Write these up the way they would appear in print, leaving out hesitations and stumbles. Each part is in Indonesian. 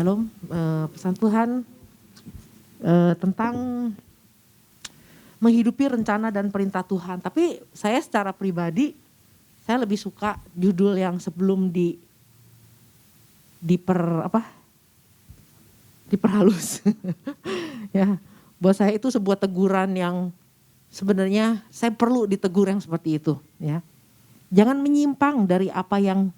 Shalom, pesan Tuhan tentang menghidupi rencana dan perintah Tuhan. Tapi saya secara pribadi, saya lebih suka judul yang sebelum diperhalus. Ya, buat saya itu sebuah teguran yang sebenarnya saya perlu ditegur yang seperti itu. Ya, jangan menyimpang dari apa yang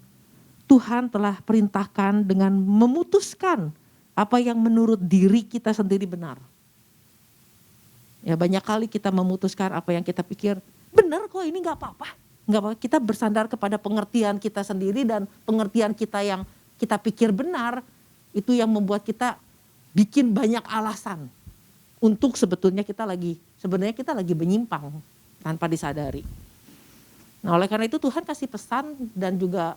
Tuhan telah perintahkan dengan memutuskan apa yang menurut diri kita sendiri benar. Ya, banyak kali kita memutuskan apa yang kita pikir benar kok, ini nggak apa-apa. Nggak apa-apa. Kita bersandar kepada pengertian kita sendiri, dan pengertian kita yang kita pikir benar itu yang membuat kita bikin banyak alasan untuk sebenarnya kita lagi menyimpang tanpa disadari. Nah, oleh karena itu Tuhan kasih pesan dan juga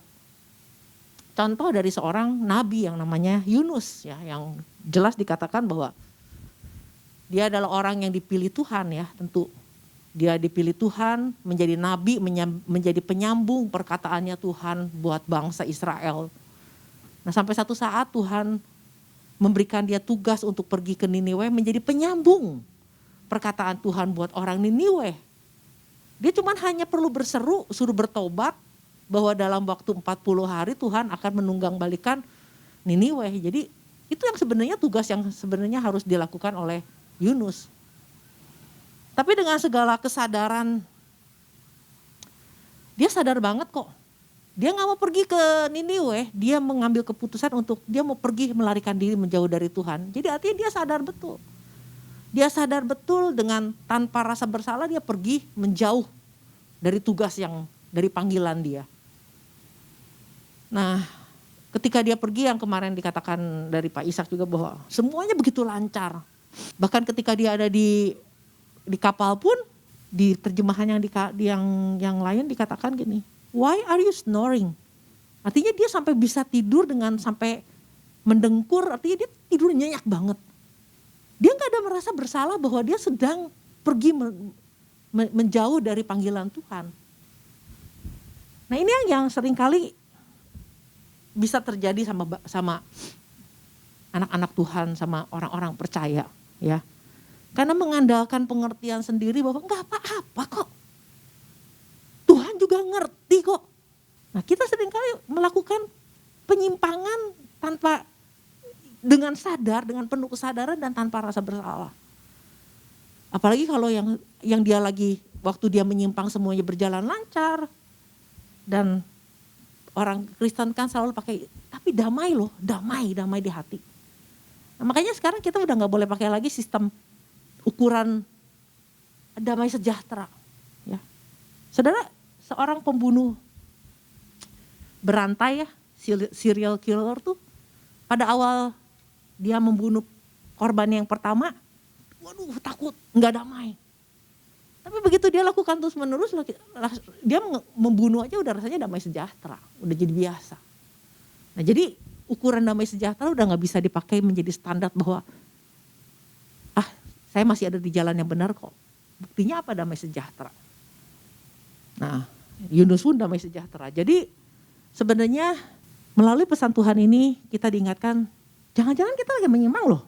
contoh dari seorang nabi yang namanya Yunus, ya, yang jelas dikatakan bahwa dia adalah orang yang dipilih Tuhan, ya, tentu dia dipilih Tuhan menjadi nabi, menjadi penyambung perkataannya Tuhan buat bangsa Israel. Nah, sampai satu saat Tuhan memberikan dia tugas untuk pergi ke Niniwe menjadi penyambung perkataan Tuhan buat orang Niniwe. Dia cuma hanya perlu berseru, suruh bertobat, bahwa dalam waktu 40 hari Tuhan akan menunggang-balikan Niniwe. Jadi itu yang sebenarnya tugas yang sebenarnya harus dilakukan oleh Yunus. Tapi dengan segala kesadaran, dia sadar banget kok. Dia gak mau pergi ke Niniwe, dia mengambil keputusan untuk dia mau pergi melarikan diri menjauh dari Tuhan. Jadi artinya dia sadar betul. Dia sadar betul dengan tanpa rasa bersalah dia pergi menjauh dari tugas yang dari panggilan dia. Nah, ketika dia pergi yang kemarin dikatakan dari Pak Ishak juga bahwa semuanya begitu lancar. Bahkan ketika dia ada di kapal pun di terjemahan yang lain dikatakan gini, why are you snoring? Artinya dia sampai bisa tidur dengan sampai mendengkur, artinya dia tidur nyenyak banget. Dia gak ada merasa bersalah bahwa dia sedang pergi menjauh dari panggilan Tuhan. Nah, ini yang seringkali bisa terjadi sama anak-anak Tuhan, sama orang-orang percaya, ya. Karena mengandalkan pengertian sendiri bahwa enggak apa-apa kok. Tuhan juga ngerti kok. Nah, kita seringkali melakukan penyimpangan dengan sadar, dengan penuh kesadaran dan tanpa rasa bersalah. Apalagi kalau yang dia lagi waktu dia menyimpang semuanya berjalan lancar. Dan orang Kristen kan selalu pakai, tapi damai loh, damai di hati. Nah, makanya sekarang kita udah gak boleh pakai lagi sistem ukuran damai sejahtera. Ya. Saudara, seorang pembunuh berantai, ya, serial killer tuh, pada awal dia membunuh korban yang pertama, waduh takut, gak damai. Tapi begitu dia lakukan terus menerus, dia membunuh aja udah rasanya damai sejahtera, udah jadi biasa. Nah, jadi ukuran damai sejahtera udah gak bisa dipakai menjadi standar bahwa saya masih ada di jalan yang benar kok. Buktinya apa damai sejahtera? Nah, Yunus pun damai sejahtera. Jadi sebenarnya melalui pesan Tuhan ini kita diingatkan, jangan-jangan kita lagi menyimpang loh.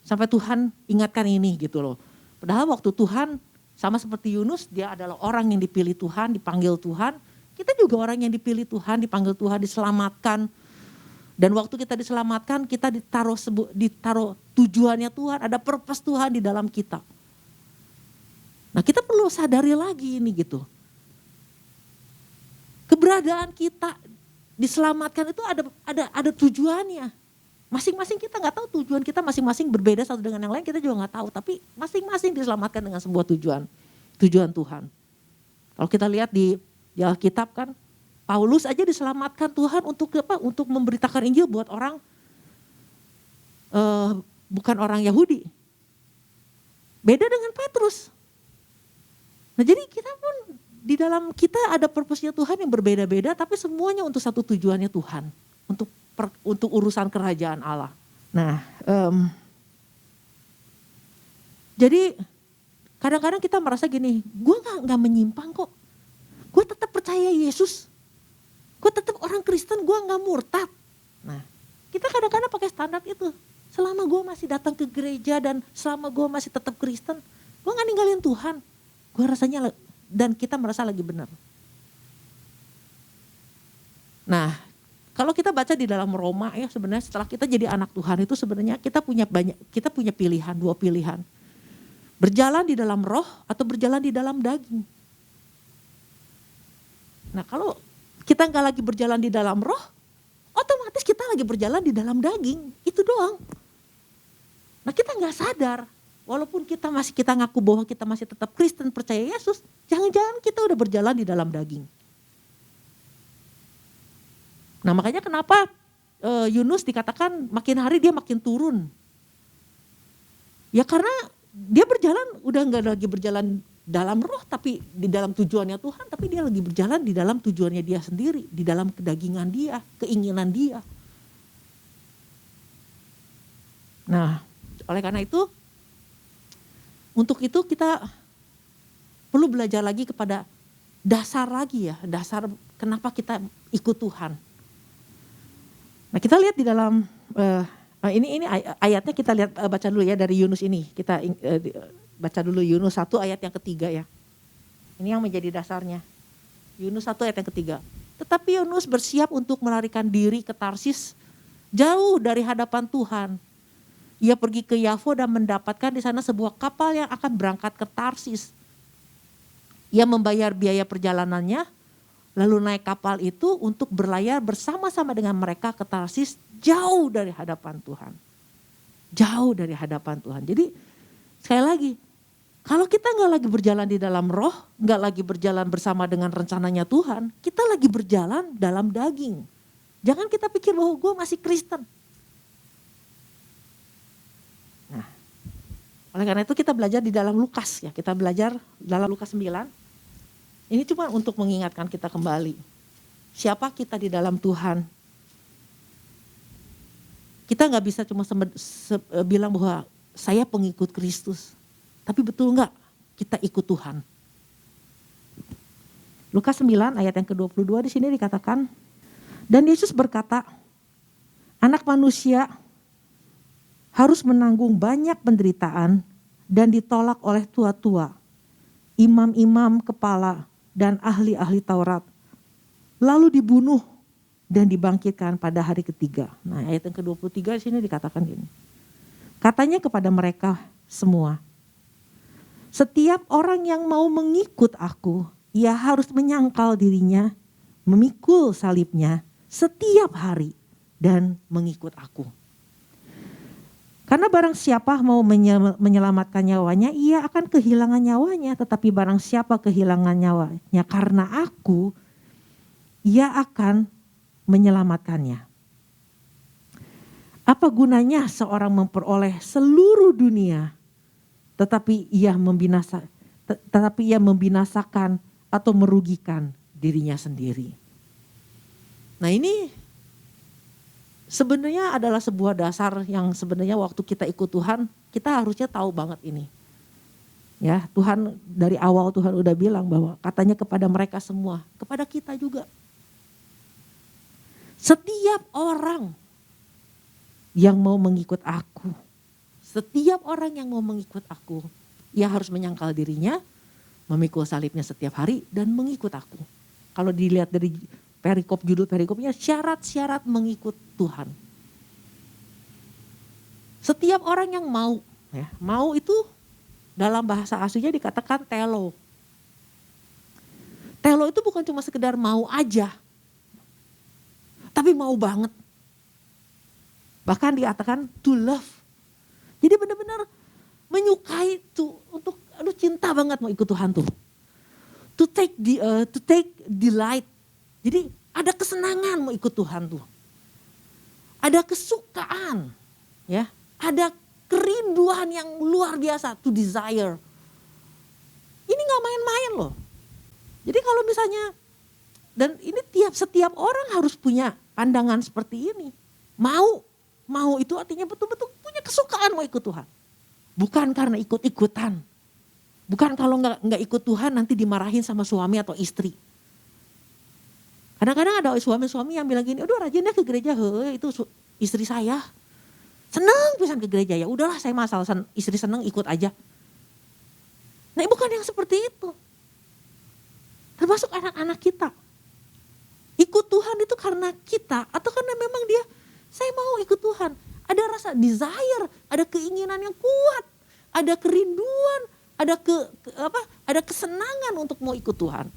Sampai Tuhan ingatkan ini gitu loh. Padahal waktu Tuhan sama seperti Yunus, dia adalah orang yang dipilih Tuhan, dipanggil Tuhan. Kita juga orang yang dipilih Tuhan, dipanggil Tuhan, diselamatkan. Dan waktu kita diselamatkan, kita ditaruh tujuannya Tuhan, ada purpose Tuhan di dalam kita. Nah, kita perlu sadari lagi ini gitu. Keberadaan kita diselamatkan itu ada tujuannya. Masing-masing kita gak tahu tujuan kita masing-masing berbeda satu dengan yang lain, kita juga gak tahu. Tapi masing-masing diselamatkan dengan sebuah tujuan Tuhan. Kalau kita lihat di Alkitab kan, Paulus aja diselamatkan Tuhan untuk apa? Untuk memberitakan Injil buat orang bukan orang Yahudi. Beda dengan Petrus. Nah, jadi kita pun di dalam kita ada purpose-nya Tuhan yang berbeda-beda, tapi semuanya untuk satu tujuannya Tuhan. Untuk urusan kerajaan Allah. Nah, jadi kadang-kadang kita merasa gini, gue gak menyimpang kok. Gue tetap percaya Yesus. Gue tetap orang Kristen, gue gak murtad. Nah, Kita kadang-kadang pakai standar itu. Selama gue masih datang ke gereja dan selama gue masih tetap Kristen, gue gak ninggalin Tuhan. Gue rasanya, dan kita merasa lagi benar. Nah, kalau kita baca di dalam Roma ya, sebenarnya setelah kita jadi anak Tuhan itu sebenarnya kita punya pilihan, 2 pilihan. Berjalan di dalam roh atau berjalan di dalam daging. Nah, kalau kita nggak lagi berjalan di dalam roh, otomatis kita lagi berjalan di dalam daging, itu doang. Nah, kita nggak sadar, walaupun kita ngaku bahwa kita masih tetap Kristen, percaya Yesus, jangan-jangan kita udah berjalan di dalam daging. Nah, makanya kenapa Yunus dikatakan makin hari dia makin turun. Ya karena dia udah nggak lagi berjalan dalam roh tapi di dalam tujuannya Tuhan, tapi dia lagi berjalan di dalam tujuannya dia sendiri, di dalam kedagingan dia, keinginan dia. Nah, oleh karena itu, untuk itu kita perlu belajar lagi kepada dasar kenapa kita ikut Tuhan. Nah, kita lihat di dalam ini ayatnya kita lihat, baca dulu ya dari Yunus ini. Kita baca dulu Yunus 1 ayat yang ketiga ya. Ini yang menjadi dasarnya. Yunus 1 ayat yang ketiga. Tetapi Yunus bersiap untuk melarikan diri ke Tarsis, jauh dari hadapan Tuhan. Ia pergi ke Yafo dan mendapatkan di sana sebuah kapal yang akan berangkat ke Tarsis. Ia membayar biaya perjalanannya, lalu naik kapal itu untuk berlayar bersama-sama dengan mereka ke Tarsis, jauh dari hadapan Tuhan. Jauh dari hadapan Tuhan. Jadi sekali lagi, kalau kita gak lagi berjalan di dalam roh, gak lagi berjalan bersama dengan rencananya Tuhan, kita lagi berjalan dalam daging. Jangan kita pikir bahwa gue masih Kristen. Nah, oleh karena itu kita belajar di dalam Lukas ya. Kita belajar dalam Lukas 9. Ini cuma untuk mengingatkan kita kembali. Siapa kita di dalam Tuhan. Kita gak bisa cuma bilang bahwa saya pengikut Kristus. Tapi betul gak kita ikut Tuhan? Lukas 9 ayat yang ke-22 di sini dikatakan, dan Yesus berkata, Anak Manusia harus menanggung banyak penderitaan dan ditolak oleh tua-tua, imam-imam kepala dan ahli-ahli Taurat, lalu dibunuh dan dibangkitkan pada hari ketiga. Nah, ayat yang ke-23 di sini dikatakan gini. Katanya kepada mereka semua, setiap orang yang mau mengikut aku, ia harus menyangkal dirinya, memikul salibnya setiap hari dan mengikut aku. Karena barang siapa mau menyelamatkan nyawanya, ia akan kehilangan nyawanya. Tetapi barang siapa kehilangan nyawanya karena aku, ia akan menyelamatkannya. Apa gunanya seorang memperoleh seluruh dunia, tetapi ia membinasakan atau merugikan dirinya sendiri. Nah, ini sebenarnya adalah sebuah dasar yang sebenarnya waktu kita ikut Tuhan, kita harusnya tahu banget ini. Ya, Tuhan dari awal Tuhan udah bilang bahwa katanya kepada mereka semua, kepada kita juga. Setiap orang yang mau mengikut aku, ia harus menyangkal dirinya, memikul salibnya setiap hari dan mengikut aku. Kalau dilihat dari judul perikopnya, syarat-syarat mengikut Tuhan. Setiap orang yang mau, ya, mau itu dalam bahasa aslinya dikatakan telo. Telo itu bukan cuma sekedar mau aja, tapi mau banget. Bahkan dikatakan to love. Jadi benar-benar menyukai tuh, untuk cinta banget mau ikut Tuhan tuh. To take delight. Jadi ada kesenangan mau ikut Tuhan tuh. Ada kesukaan, ya. Ada kerinduan yang luar biasa, to desire. Ini gak main-main loh. Jadi kalau misalnya, dan ini setiap orang harus punya pandangan seperti ini. Mau itu artinya betul-betul punya kesukaan mau ikut Tuhan. Bukan karena ikut-ikutan. Bukan kalau gak ikut Tuhan nanti dimarahin sama suami atau istri. Kadang-kadang ada suami-suami yang bilang gini, aduh rajin deh ke gereja, itu istri saya senang pisan ke gereja, ya udahlah saya masalah istri senang ikut aja. Nah bukan yang seperti itu. Termasuk anak-anak kita. Ikut Tuhan itu karena kita atau karena memang dia, saya mau ikut Tuhan. Ada rasa desire, ada keinginan yang kuat, ada kerinduan, ada kesenangan untuk mau ikut Tuhan.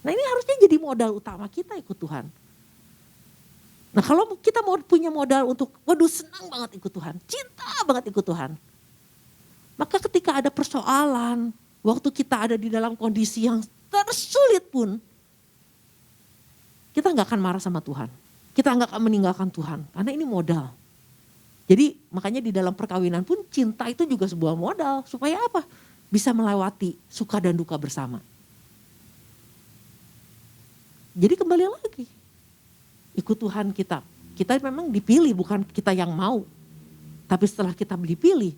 Nah ini harusnya jadi modal utama kita ikut Tuhan. Nah kalau kita mau punya modal untuk, waduh senang banget ikut Tuhan, cinta banget ikut Tuhan. Maka ketika ada persoalan, waktu kita ada di dalam kondisi yang tersulit pun, kita gak akan marah sama Tuhan. Kita gak akan meninggalkan Tuhan, karena ini modal. Jadi makanya di dalam perkawinan pun cinta itu juga sebuah modal. Supaya apa? Bisa melewati suka dan duka bersama. Jadi kembali lagi. Ikut Tuhan kita. Kita memang dipilih, bukan kita yang mau. Tapi setelah kita dipilih,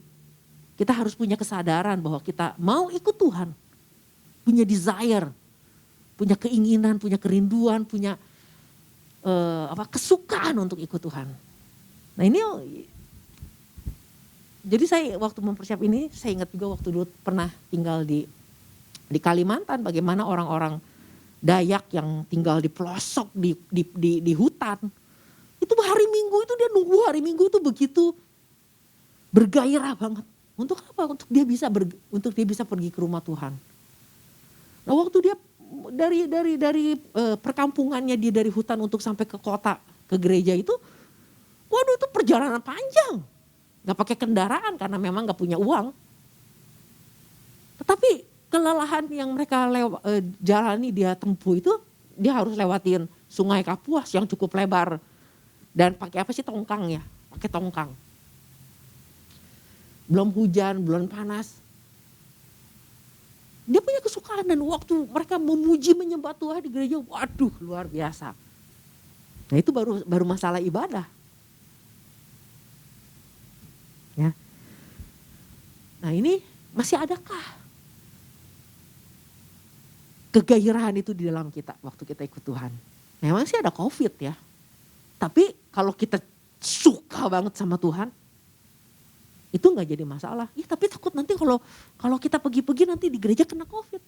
kita harus punya kesadaran bahwa kita mau ikut Tuhan. Punya desire, punya keinginan, punya kerinduan, punya kesukaan untuk ikut Tuhan. Nah ini, jadi saya waktu mempersiap ini, saya ingat juga waktu dulu pernah tinggal di Kalimantan, bagaimana orang-orang Dayak yang tinggal di pelosok di hutan, itu hari Minggu itu dia nunggu hari Minggu itu begitu bergairah banget. Untuk apa? Untuk dia bisa pergi ke rumah Tuhan. Nah waktu dia dari perkampungannya dia dari hutan untuk sampai ke kota, ke gereja itu, waduh itu perjalanan panjang. Gak pakai kendaraan karena memang gak punya uang. Tetapi kelelahan yang mereka jalani dia tempuh itu, dia harus lewatin sungai Kapuas yang cukup lebar. Dan pakai apa sih, tongkang ya, pakai tongkang. Belum hujan, belum panas. Dia punya kesukaan, dan waktu mereka memuji menyembah Tuhan di gereja, waduh luar biasa. Nah itu baru masalah ibadah. Ya. Nah ini masih adakah kegairahan itu di dalam kita waktu kita ikut Tuhan? Memang sih ada COVID ya. Tapi kalau kita suka banget sama Tuhan, itu nggak jadi masalah. Ya tapi takut nanti kalau kita pergi-pergi nanti di gereja kena COVID.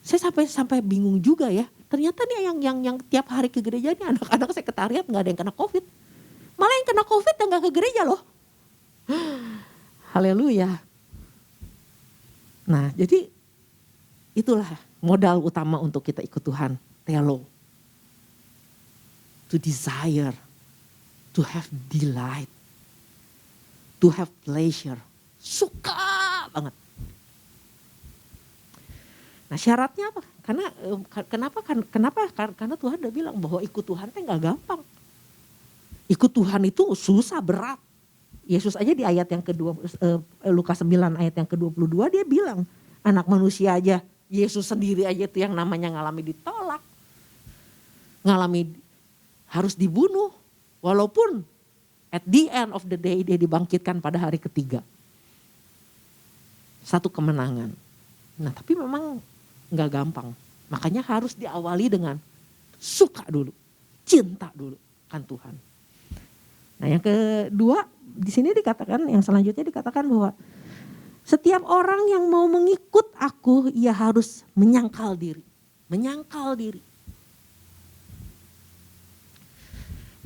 Saya sampai bingung juga ya. Ternyata nih yang tiap hari ke gereja ini anak-anak sekretariat nggak ada yang kena COVID. Malah yang kena COVID yang nggak ke gereja loh. Haleluya. Nah jadi itulah modal utama untuk kita ikut Tuhan. Telo. To desire. To have delight. To have pleasure. Suka banget. Nah syaratnya apa? Karena Tuhan udah bilang bahwa ikut Tuhan itu gak gampang. Ikut Tuhan itu susah, berat. Yesus aja di ayat yang kedua, Lukas 9 ayat yang ke-22 dia bilang, anak manusia aja, Yesus sendiri aja itu yang namanya ngalami ditolak. Ngalami harus dibunuh. Walaupun at the end of the day dia dibangkitkan pada hari ketiga. Satu kemenangan. Nah tapi memang gak gampang. Makanya harus diawali dengan suka dulu. Cinta dulu kan Tuhan. Nah yang kedua di sini dikatakan, yang selanjutnya dikatakan bahwa setiap orang yang mau mengikut aku ia harus menyangkal diri. Menyangkal diri.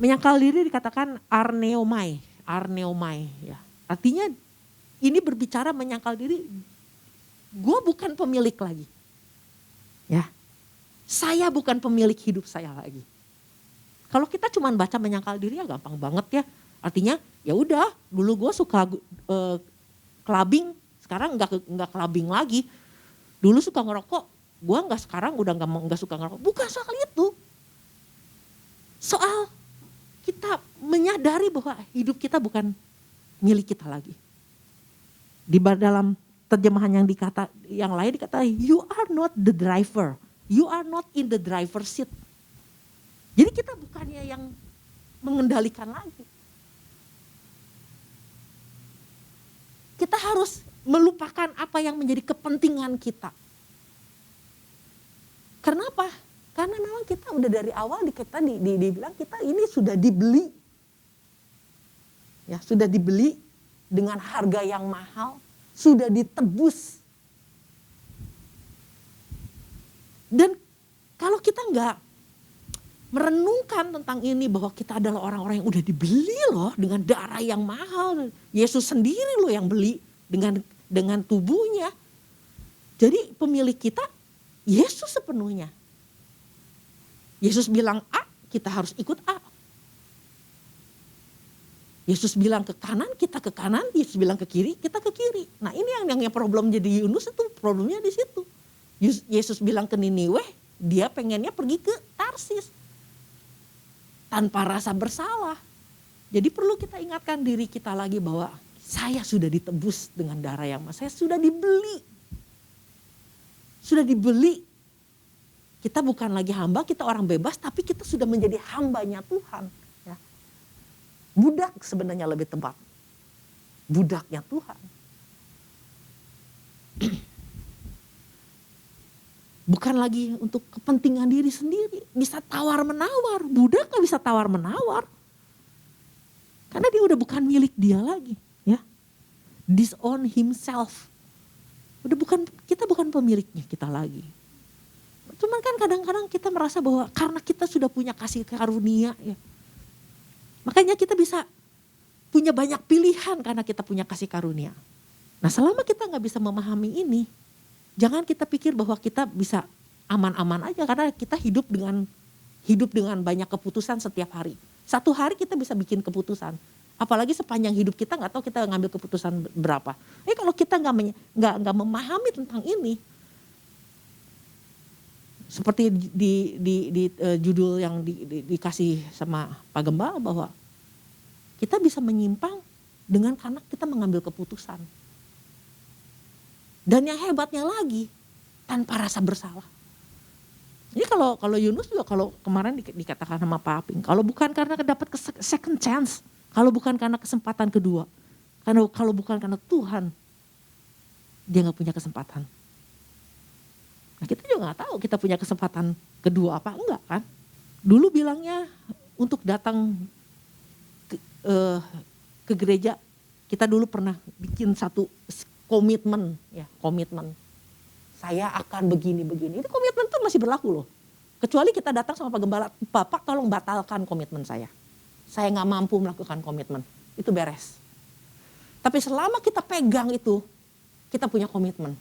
Menyangkal diri dikatakan arneomai ya. Artinya ini berbicara menyangkal diri, gue bukan pemilik lagi. Ya. Saya bukan pemilik hidup saya lagi. Kalau kita cuma baca menyangkal diri ya gampang banget ya. Artinya ya udah, dulu gue suka clubbing, sekarang enggak clubbing lagi. Dulu suka ngerokok, gue sekarang udah enggak suka ngerokok. Bukan soal itu. Soal kita menyadari bahwa hidup kita bukan milik kita lagi. Di dalam terjemahan yang lain dikata, you are not the driver. You are not in the driver's seat. Jadi kita bukannya yang mengendalikan lagi. Kita harus melupakan apa yang menjadi kepentingan kita. Kenapa? Karena memang kita udah dari awal kita dibilang kita ini sudah dibeli. Ya, sudah dibeli dengan harga yang mahal, sudah ditebus. Dan kalau kita nggak merenungkan tentang ini bahwa kita adalah orang-orang yang udah dibeli loh dengan darah yang mahal. Yesus sendiri loh yang beli dengan tubuhnya. Jadi pemilik kita Yesus sepenuhnya. Yesus bilang A, kita harus ikut A. Yesus bilang ke kanan, kita ke kanan. Yesus bilang ke kiri, kita ke kiri. Nah ini yang problem jadi Yunus itu problemnya di situ. Yesus bilang ke Niniwe, dia pengennya pergi ke Tarsis. Tanpa rasa bersalah. Jadi perlu kita ingatkan diri kita lagi bahwa saya sudah ditebus dengan darah yang mahal. Saya sudah dibeli. Sudah dibeli. Kita bukan lagi hamba, kita orang bebas, tapi kita sudah menjadi hambanya Tuhan. Ya. Budak sebenarnya lebih tepat. Budaknya Tuhan. Bukan lagi untuk kepentingan diri sendiri. Bisa tawar-menawar. Budak gak bisa tawar-menawar. Karena dia udah bukan milik dia lagi. Ya. Disown himself. Kita bukan pemiliknya kita lagi. Cuman kan kadang-kadang kita merasa bahwa karena kita sudah punya kasih karunia. Ya, makanya kita bisa punya banyak pilihan karena kita punya kasih karunia. Nah selama kita gak bisa memahami ini. Jangan kita pikir bahwa kita bisa aman-aman aja karena kita hidup dengan banyak keputusan setiap hari. Satu hari kita bisa bikin keputusan. Apalagi sepanjang hidup kita nggak tahu kita ngambil keputusan berapa. Kalau kita nggak memahami tentang ini, seperti di judul yang dikasih sama Pak Gembala bahwa kita bisa menyimpang karena kita mengambil keputusan. Dan yang hebatnya lagi, tanpa rasa bersalah. Ini kalau Yunus juga kalau kemarin dikatakan sama Pak Aping, kalau bukan karena dapat second chance, kalau bukan karena kesempatan kedua, kalau bukan karena Tuhan, dia nggak punya kesempatan. Nah kita juga nggak tahu kita punya kesempatan kedua apa enggak kan? Dulu bilangnya untuk datang ke gereja, kita dulu pernah bikin satu komitmen. Saya akan begini. Itu komitmen tuh masih berlaku loh. Kecuali kita datang sama Pak Gembala, Bapak tolong batalkan komitmen saya. Saya gak mampu melakukan komitmen. Itu beres. Tapi selama kita pegang itu, kita punya komitmen.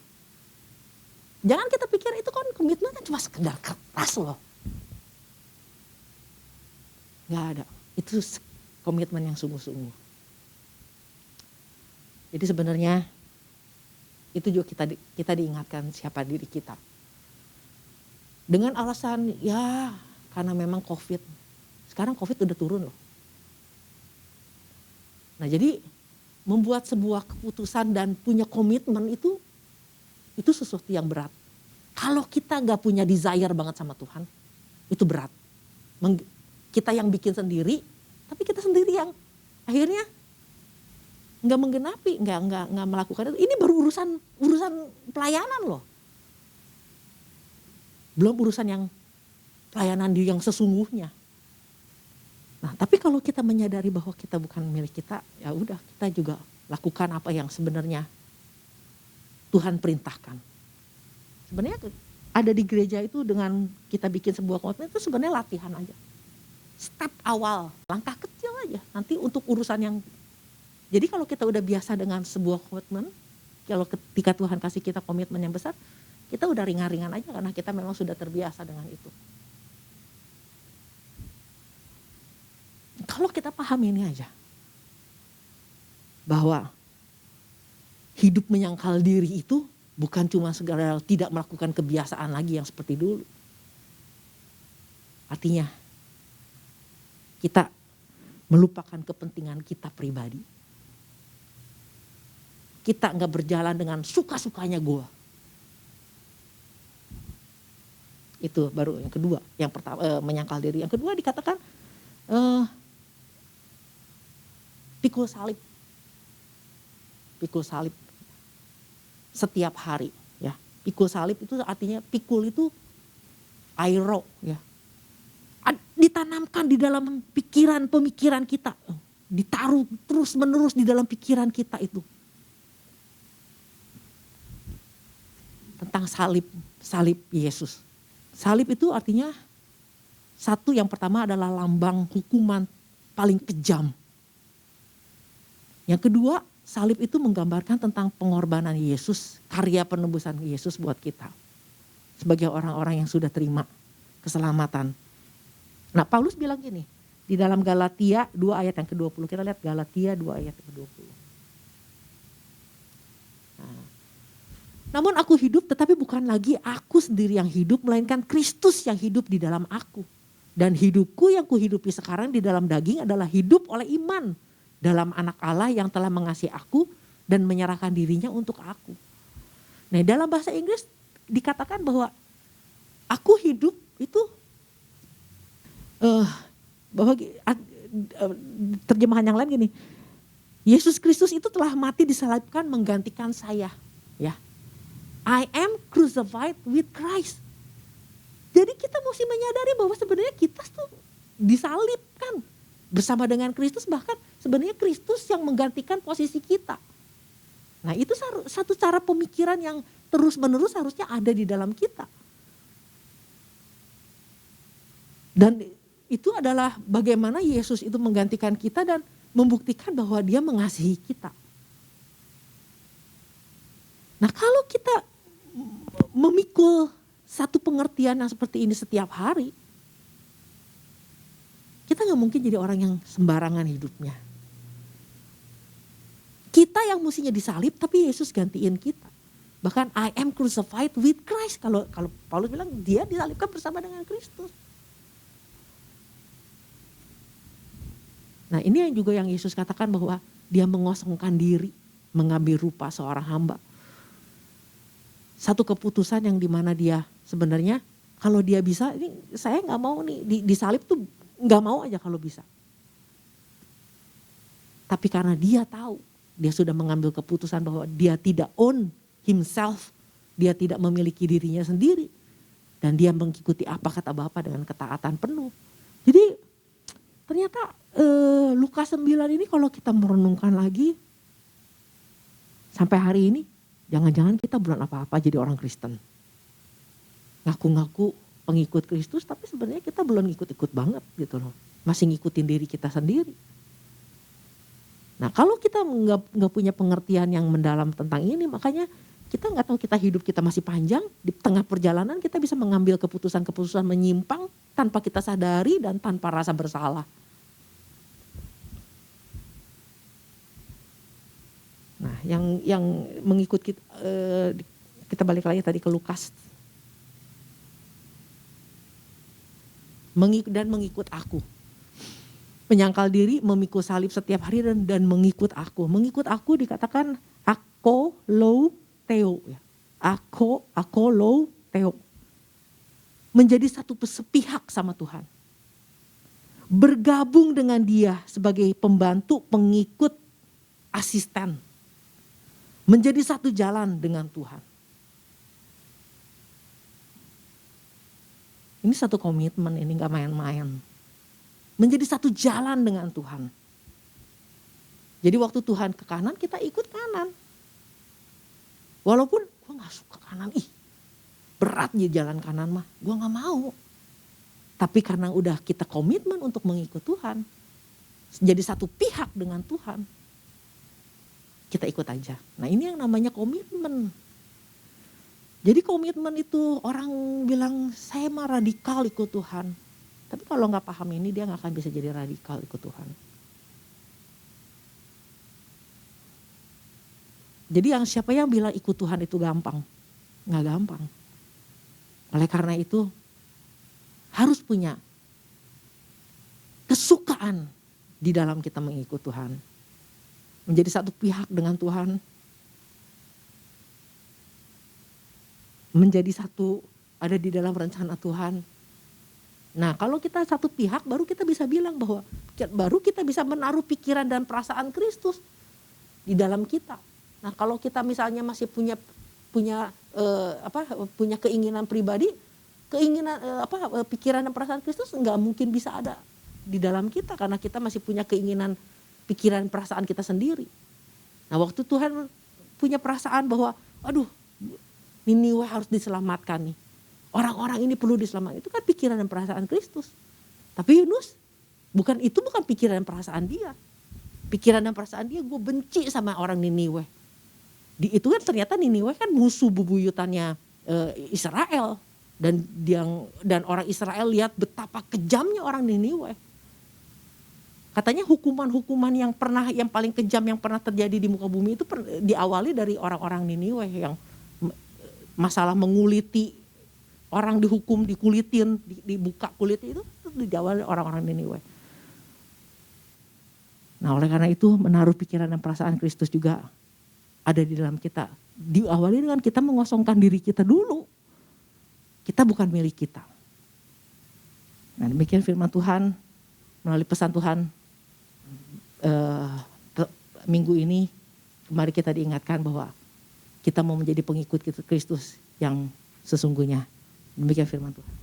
Jangan kita pikir itu kan komitmen kan cuma sekedar kertas loh. Gak ada. Itu komitmen yang sungguh-sungguh. Jadi sebenarnya itu juga kita diingatkan siapa diri kita. Dengan alasan ya karena memang COVID. Sekarang COVID udah turun loh. Nah jadi membuat sebuah keputusan dan punya komitmen itu sesuatu yang berat. Kalau kita gak punya desire banget sama Tuhan, itu berat. Kita yang bikin sendiri, tapi kita sendiri yang akhirnya nggak menggenapi, nggak melakukan itu. Ini baru urusan pelayanan loh. Belum urusan yang pelayanan yang sesungguhnya. Nah, tapi kalau kita menyadari bahwa kita bukan milik kita, ya udah kita juga lakukan apa yang sebenarnya Tuhan perintahkan. Sebenarnya ada di gereja itu dengan kita bikin sebuah komitmen itu sebenarnya latihan aja. Step awal, langkah kecil aja. Nanti untuk urusan yang jadi kalau kita udah biasa dengan sebuah komitmen, kalau ketika Tuhan kasih kita komitmen yang besar, kita udah ringan-ringan aja karena kita memang sudah terbiasa dengan itu. Kalau kita paham ini aja, bahwa hidup menyangkal diri itu bukan cuma segala tidak melakukan kebiasaan lagi yang seperti dulu. Artinya kita melupakan kepentingan kita pribadi. Kita gak berjalan dengan suka-sukanya gue. Itu baru yang kedua. Yang pertama menyangkal diri. Yang kedua dikatakan pikul salib. Pikul salib. Setiap hari. Ya. Pikul salib itu artinya pikul itu airo. Ya. Ditanamkan di dalam pemikiran kita. ditaruh terus menerus di dalam pikiran kita itu. Tentang salib Yesus. Salib itu artinya satu, yang pertama adalah lambang hukuman paling kejam. Yang kedua, salib itu menggambarkan tentang pengorbanan Yesus, karya penebusan Yesus buat kita. Sebagai orang-orang yang sudah terima keselamatan. Nah, Paulus bilang gini, di dalam Galatia 2 ayat yang ke-20. Kita lihat Galatia 2 ayat yang ke-20. Namun aku hidup, tetapi bukan lagi aku sendiri yang hidup, melainkan Kristus yang hidup di dalam aku. Dan hidupku yang kuhidupi sekarang di dalam daging adalah hidup oleh iman dalam anak Allah yang telah mengasihi aku dan menyerahkan dirinya untuk aku. Nah, dalam bahasa Inggris dikatakan bahwa aku hidup itu bahwa terjemahan yang lain gini, Yesus Kristus itu telah mati disalibkan menggantikan saya, ya. I am crucified with Christ. Jadi kita mesti menyadari bahwa sebenarnya kita tuh disalibkan bersama dengan Kristus, bahkan sebenarnya Kristus yang menggantikan posisi kita. Nah, itu satu cara pemikiran yang terus-menerus harusnya ada di dalam kita. Dan itu adalah bagaimana Yesus itu menggantikan kita dan membuktikan bahwa Dia mengasihi kita. Nah, kalau kita memikul satu pengertian yang seperti ini setiap hari, kita gak mungkin jadi orang yang sembarangan hidupnya. Kita yang mestinya disalib, tapi Yesus gantiin kita. Bahkan I am crucified with Christ. Kalau Paulus bilang dia disalibkan bersama dengan Kristus. Nah, ini yang juga yang Yesus katakan bahwa Dia mengosongkan diri, mengambil rupa seorang hamba. Satu keputusan yang dimana Dia sebenarnya kalau Dia bisa, ini saya gak mau nih disalib tuh gak mau aja kalau bisa. Tapi karena Dia tahu, Dia sudah mengambil keputusan bahwa Dia tidak own himself, Dia tidak memiliki dirinya sendiri. Dan Dia mengikuti apa kata Bapa dengan ketaatan penuh. Jadi ternyata Lukas 9 ini kalau kita merenungkan lagi sampai hari ini, jangan-jangan kita belum apa-apa jadi orang Kristen. Ngaku-ngaku pengikut Kristus tapi sebenarnya kita belum ikut-ikut banget gitu loh. Masih ngikutin diri kita sendiri. Nah, kalau kita nggak punya pengertian yang mendalam tentang ini, makanya kita nggak tahu kita hidup kita masih panjang, di tengah perjalanan kita bisa mengambil keputusan-keputusan menyimpang tanpa kita sadari dan tanpa rasa bersalah. Nah, yang mengikut kita balik lagi tadi ke Lukas. Dan mengikut aku. Menyangkal diri, memikul salib setiap hari dan mengikut aku. Mengikut aku dikatakan ako lo theo. Ako lo theo. Menjadi satu sepihak sama Tuhan. Bergabung dengan Dia sebagai pembantu, pengikut, asisten. Menjadi satu jalan dengan Tuhan. Ini satu komitmen, ini gak main-main. Menjadi satu jalan dengan Tuhan. Jadi waktu Tuhan ke kanan, kita ikut kanan. Walaupun gue gak suka kanan, berat nih jalan kanan mah, gue gak mau. Tapi karena udah kita komitmen untuk mengikut Tuhan, jadi satu pihak dengan Tuhan, kita ikut aja. Nah, ini yang namanya komitmen. Jadi komitmen itu orang bilang saya mah radikal ikut Tuhan. Tapi kalau gak paham ini dia gak akan bisa jadi radikal ikut Tuhan. Jadi siapa yang bilang ikut Tuhan itu gampang? Gak gampang. Oleh karena itu harus punya kesukaan di dalam kita mengikut Tuhan. Menjadi satu pihak dengan Tuhan. Menjadi satu, ada di dalam rencana Tuhan. Nah, kalau kita satu pihak baru kita bisa bilang bahwa baru kita bisa menaruh pikiran dan perasaan Kristus di dalam kita. Nah, kalau kita misalnya masih punya keinginan pribadi, pikiran dan perasaan Kristus nggak mungkin bisa ada di dalam kita karena kita masih punya keinginan pikiran perasaan kita sendiri. Nah waktu Tuhan punya perasaan bahwa aduh Niniwe harus diselamatkan nih. Orang-orang ini perlu diselamatkan. Itu kan pikiran dan perasaan Kristus. Tapi Yunus bukan pikiran dan perasaan dia. Pikiran dan perasaan dia, gue benci sama orang Niniwe. Itu kan ternyata Niniwe kan musuh bebuyutannya Israel. Dan orang Israel lihat betapa kejamnya orang Niniwe. Katanya hukuman-hukuman yang paling kejam yang pernah terjadi di muka bumi itu diawali dari orang-orang Niniwe yang masalah menguliti orang dihukum, dikulitin, dibuka kulitnya itu diawali orang-orang Niniwe. Nah oleh karena itu menaruh pikiran dan perasaan Kristus juga ada di dalam kita. Diawali dengan kita mengosongkan diri kita dulu. Kita bukan milik kita. Nah demikian firman Tuhan melalui pesan Tuhan minggu ini. Mari kita diingatkan bahwa kita mau menjadi pengikut Kristus yang sesungguhnya. Demikian firman Tuhan.